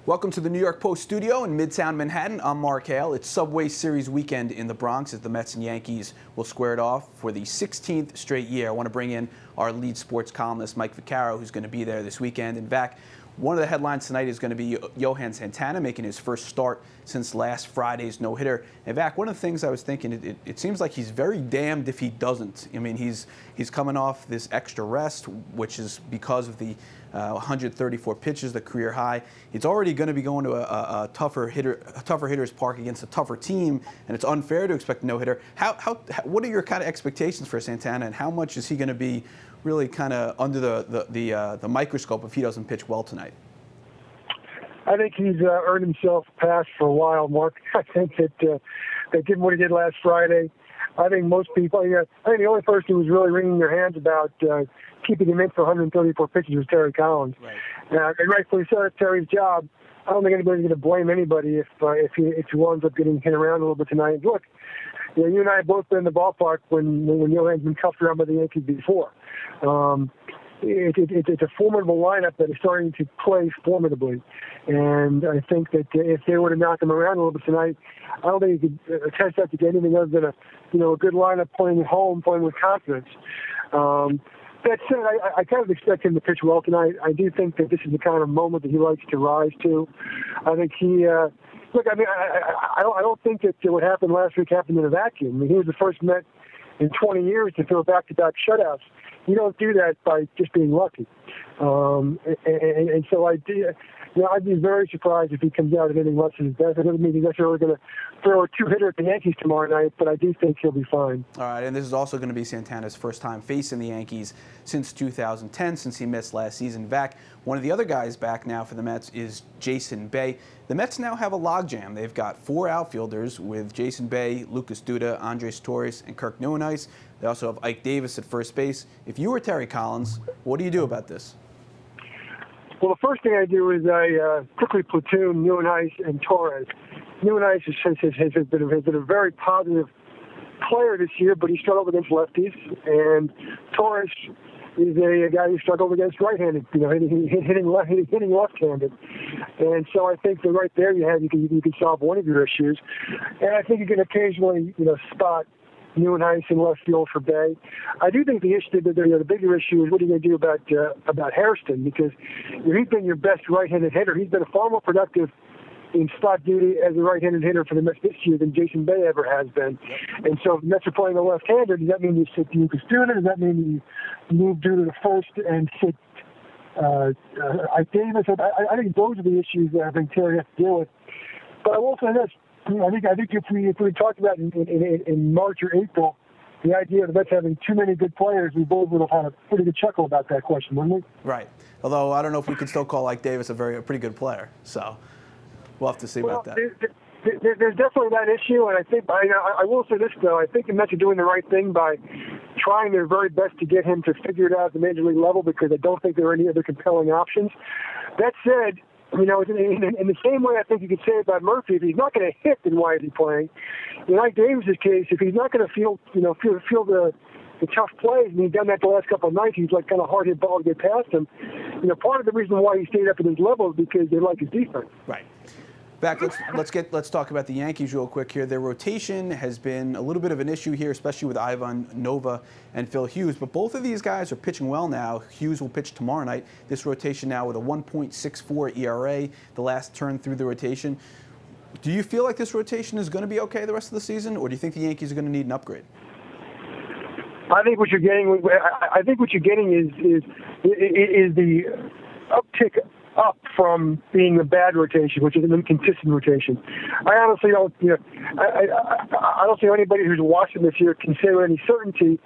Welcome to the New York Post studio in Midtown Manhattan. I'm Mark Hale. It's Subway Series weekend in the Bronx as the Mets and Yankees will square it off for the 16th straight year. I want to bring in our lead sports columnist, Mike Vaccaro, who's going to be there this weekend. And Vac, one of the headlines tonight is going to be Johan Santana making his first start since last Friday's no-hitter. And Vac, one of the things I was thinking, it seems like he's very damned if he doesn't. I mean, he's coming off this extra rest, which is because of the 134 pitches, the career high. It's already going to be going to a tougher hitter's park against a tougher team, and it's unfair to expect a no-hitter. What are your kind of expectations for Santana, and how much is he going to be really kind of under the microscope if he doesn't pitch well tonight? I think he's earned himself a pass for a while, Mark. I think that they did what he did last Friday. I think most people, I think the only person who was really wringing their hands about keeping him in for 134 pitches was Terry Collins. Right. And rightfully so, it's Terry's job. I don't think anybody's going to blame anybody if he winds up getting hit around a little bit tonight. Look, you and I have both been in the ballpark when Johan's been cuffed around by the Yankees before. It's a formidable lineup that is starting to play formidably. And I think that if they were to knock him around a little bit tonight, I don't think you could attest that to get anything other than a good lineup playing at home, playing with confidence. That said, I kind of expect him to pitch well tonight. I do think that this is the kind of moment that he likes to rise to. I think he look. I mean, I don't think that what happened last week happened in a vacuum. I mean, he was the first Met in 20 years to throw back-to-back shutouts. You don't do that by just being lucky. And so I'd be very surprised if he comes out at anything less than his best. It doesn't mean he's necessarily going to throw a two-hitter at the Yankees tomorrow night, but I do think he'll be fine. All right, and this is also going to be Santana's first time facing the Yankees since 2010, since he missed last season. Back, one of the other guys back now for the Mets is Jason Bay. The Mets now have a logjam. They've got 4 outfielders with Jason Bay, Lucas Duda, Andres Torres, and Kirk Neuenhuis. They also have Ike Davis at first base. If you were Terry Collins, what do you do about this? Well, the first thing I do is I quickly platoon Neuenhuis and Torres. Neuenhuis has been a very positive player this year, but he struggled against lefties, and Torres is a guy who struggled against right-handed, hitting left-handed. And so I think that right there you can solve one of your issues, and I think you can occasionally spot Neuenhuis in left field for Bay. I do think the issue, the bigger issue is what are you going to do about Hairston, because he's been your best right-handed hitter. He's been far more productive in spot duty as a right-handed hitter for the Mets this year than Jason Bay ever has been. And so if the Mets are playing a left-hander, does that mean you sit Lucas Duda? Does that mean you move Duda to first and sit Ike Davis? I think those are the issues that I think Terry has to deal with. But I will say this. I think if we talked about in March or April, the idea of the Mets having too many good players, we both would have had a pretty good chuckle about that question, wouldn't we? Right. Although I don't know if we could still call Ike Davis a pretty good player. So we'll have to see about that. There's definitely that issue, and I think I will say this though. I think the Mets are doing the right thing by trying their very best to get him to figure it out at the major league level, because I don't think there are any other compelling options. That said, in the same way I think you could say about Murphy, if he's not going to hit, then why is he playing? In Ike Davis' case, if he's not going to feel the tough plays, and he's done that the last couple of nights, he's like kind of hard hit ball to get past him. Part of the reason why he stayed up at his level is because they like his defense. Right. Back, let's talk about the Yankees real quick here. Their rotation has been a little bit of an issue here, especially with Ivan Nova and Phil Hughes. But both of these guys are pitching well now. Hughes will pitch tomorrow night. This rotation now with a 1.64 ERA, the last turn through the rotation. Do you feel like this rotation is going to be okay the rest of the season, or do you think the Yankees are going to need an upgrade? I think what you're getting is the uptick up from being a bad rotation, which is an inconsistent rotation. I honestly don't, I don't see anybody who's watching this year can say with any certainty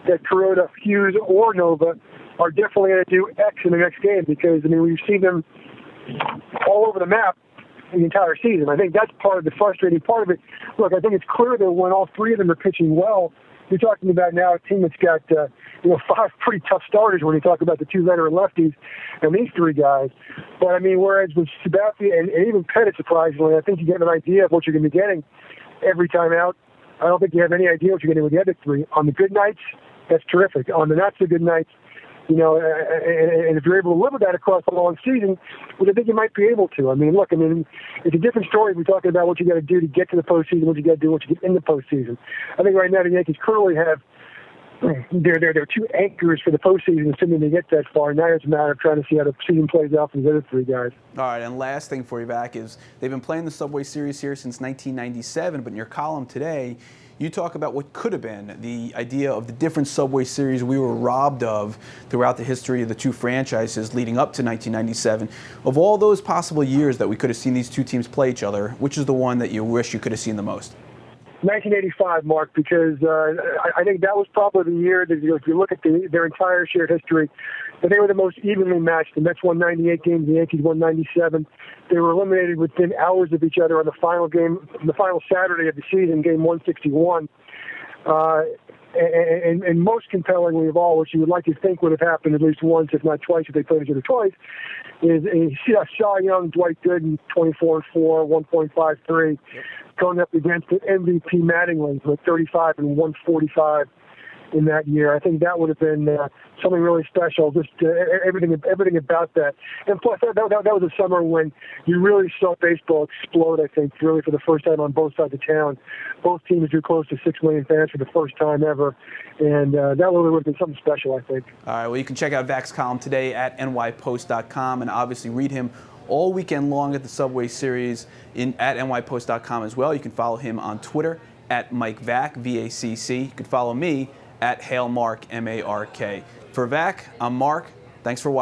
that Kuroda, Hughes, or Nova are definitely going to do X in the next game, because we've seen them all over the map the entire season. I think that's part of the frustrating part of it. Look, I think it's clear that when all 3 of them are pitching well, you're talking about now a team that's got 5 pretty tough starters when you talk about the 2 veteran lefties and these 3 guys. But whereas with Sabathia and even Pettit, surprisingly, I think you get an idea of what you're going to be getting every time out. I don't think you have any idea what you're getting with the other 3. On the good nights, that's terrific. On the not so good nights, You know, and if you're able to live with that across the long season, well, I think you might be able to. I mean, look, it's a different story if we're talking about what you got to do to get to the postseason, what you got to do once you get in the postseason. I think right now the Yankees currently have they're two anchors for the postseason, assuming they get that far. Now it's a matter of trying to see how the season plays out for the other three guys. All right, and last thing for you, Vac, is they've been playing the Subway Series here since 1997, but in your column today, you talk about what could have been, the idea of the different Subway Series we were robbed of throughout the history of the two franchises leading up to 1997. Of all those possible years that we could have seen these two teams play each other, which is the one that you wish you could have seen the most? 1985, Mark, because I think that was probably the year that, if you look at their entire shared history, that they were the most evenly matched. The Mets won 98 games, the Yankees won 97. They were eliminated within hours of each other on the final game, the final Saturday of the season, game 161. And most compellingly of all, which you would like to think would have happened at least once, if not twice, if they played each other twice, is Cy Young, Dwight Gooden, 24-4, 1.53, going up against the MVP Mattingly with 35 and 145 in that year. I think that would have been something really special, just everything about that. And plus, that was a summer when you really saw baseball explode, I think, really for the first time on both sides of town. Both teams drew close to 6 million fans for the first time ever, and that really would have been something special, I think. All right, well, you can check out Vac's column today at nypost.com, and obviously read him all weekend long at the Subway Series at nypost.com as well. You can follow him on Twitter at Mike Vac, V-A-C-C. You can follow me at Hale Mark, M-A-R-K. For Vac, I'm Mark. Thanks for watching.